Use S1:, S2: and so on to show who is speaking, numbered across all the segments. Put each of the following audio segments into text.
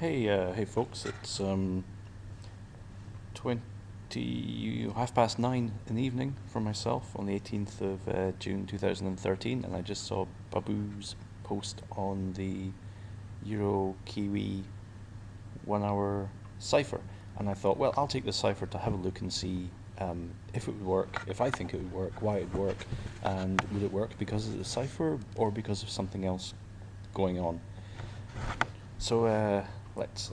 S1: Hey folks, it's 9:30 in the evening for myself on the 18th of June 2013, and I just saw Babu's post on the Euro Kiwi 1 hour cipher, and I thought, well, I'll take the cipher to have a look and see if it would work, if I think it would work, why it would work, and would it work because of the cipher or because of something else going on. So let's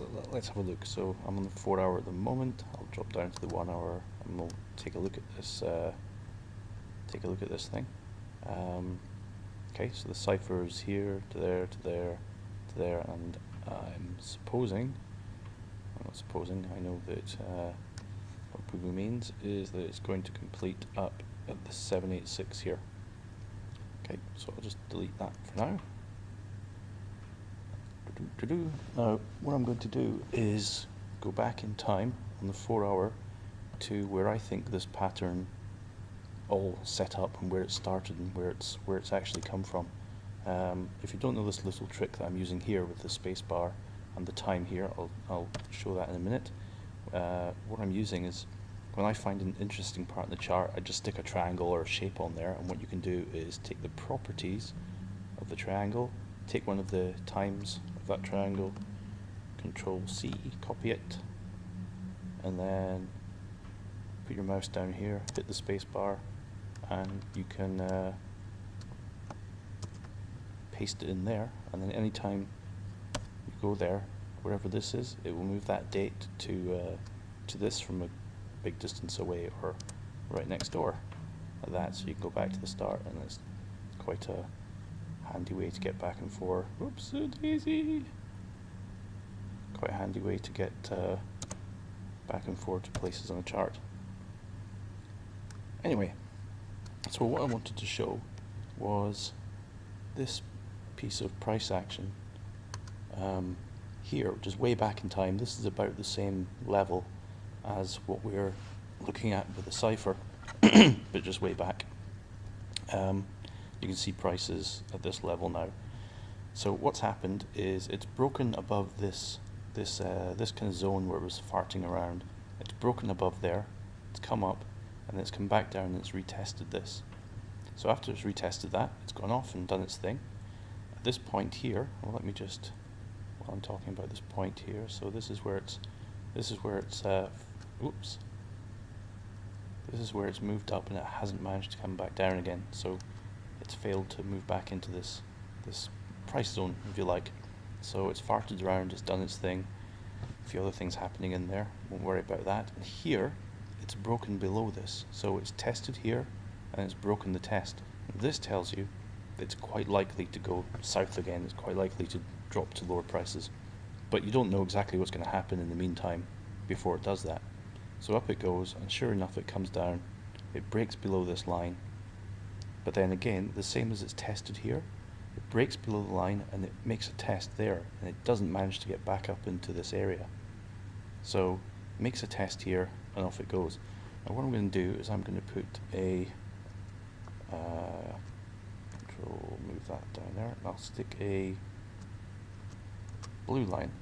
S1: have a look. So I'm on the 4 hour at the moment. I'll drop down to the 1 hour and we'll take a look at this. Take a look at this thing. Okay, so the cipher is here to there to there to there, and I'm not supposing. I know that what Pubu means is that it's going to complete up at the 786 here. Okay, so I'll just delete that for now. Now, what I'm going to do is go back in time on the 4 hour to where I think this pattern all set up and where it started and where it's actually come from. If you don't know this little trick that I'm using here with the space bar and the time here, I'll show that in a minute. What I'm using is, when I find an interesting part in the chart, I just stick a triangle or a shape on there, and what you can do is take the properties of the triangle, take one of the times of that triangle, Control C, copy it, and then put your mouse down here, hit the space bar, and you can paste it in there, and then anytime you go there, wherever this is, it will move that date to this from a big distance away or right next door, like that, so you can go back to the start, and it's quite a handy way to get back and forth. Whoops, daisy! Quite a handy way to get back and forth to places on a chart. Anyway, so what I wanted to show was this piece of price action here, which is way back in time. This is about the same level as what we're looking at with the cipher, but just way back. You can see prices at this level now. So what's happened is it's broken above this kind of zone where it was farting around. It's broken above there, it's come up, and it's come back down and it's retested this. So after it's retested that, it's gone off and done its thing. At this point here, well, let me just, while I'm talking about this point here, so this is where it's oops. This is where it's moved up and it hasn't managed to come back down again. So it's failed to move back into this price zone, if you like. So it's farted around, it's done its thing. A few other things happening in there, won't worry about that. And here, it's broken below this. So it's tested here, and it's broken the test. And this tells you that it's quite likely to go south again. It's quite likely to drop to lower prices. But you don't know exactly what's going to happen in the meantime before it does that. So up it goes, and sure enough, it comes down. It breaks below this line. But then again, the same as it's tested here, it breaks below the line and it makes a test there, and it doesn't manage to get back up into this area. So it makes a test here and off it goes. Now what I'm going to do is I'm going to put a control, move that down there, and I'll stick a blue line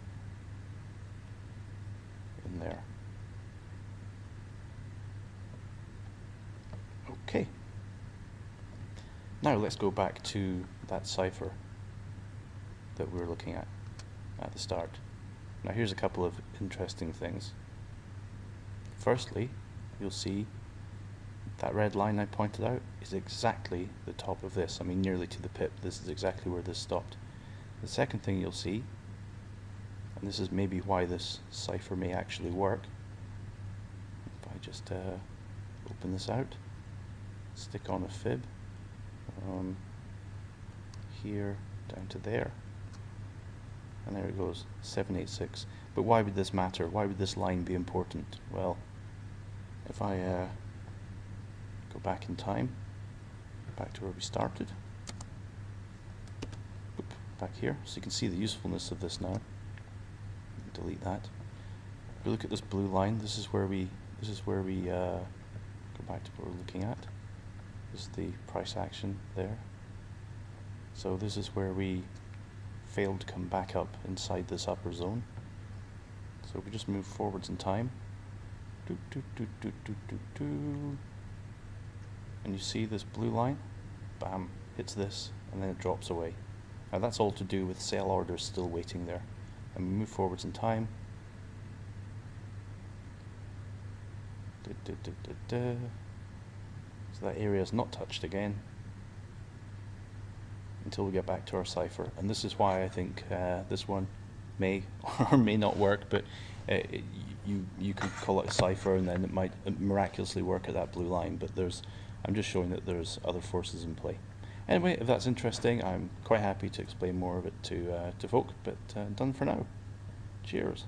S1: in there. Okay. Now let's go back to that cipher that we were looking at the start. Now here's a couple of interesting things. Firstly, you'll see that red line I pointed out is exactly the top of this. I mean, nearly to the pip. This is exactly where this stopped. The second thing you'll see, and this is maybe why this cipher may actually work, if I just open this out, stick on a fib, here down to there, and there it goes, 786. But why would this matter? Why would this line be important? Well, if I go back in time, back to where we started, back here, so you can see the usefulness of this now. Delete that. If we look at this blue line, this is where we go back to what we're looking at. This is the price action there. So this is where we failed to come back up inside this upper zone. So we just move forwards in time. Do, do, do, do, do, do, do. And you see this blue line? Bam, hits this, and then it drops away. Now that's all to do with sell orders still waiting there. And we move forwards in time. Da, da, da, da, da. So that area is not touched again until we get back to our cipher. And this is why I think this one may or may not work, but you can call it a cipher and then it might miraculously work at that blue line, but I'm just showing that there's other forces in play. Anyway, if that's interesting, I'm quite happy to explain more of it to folk, but done for now. Cheers.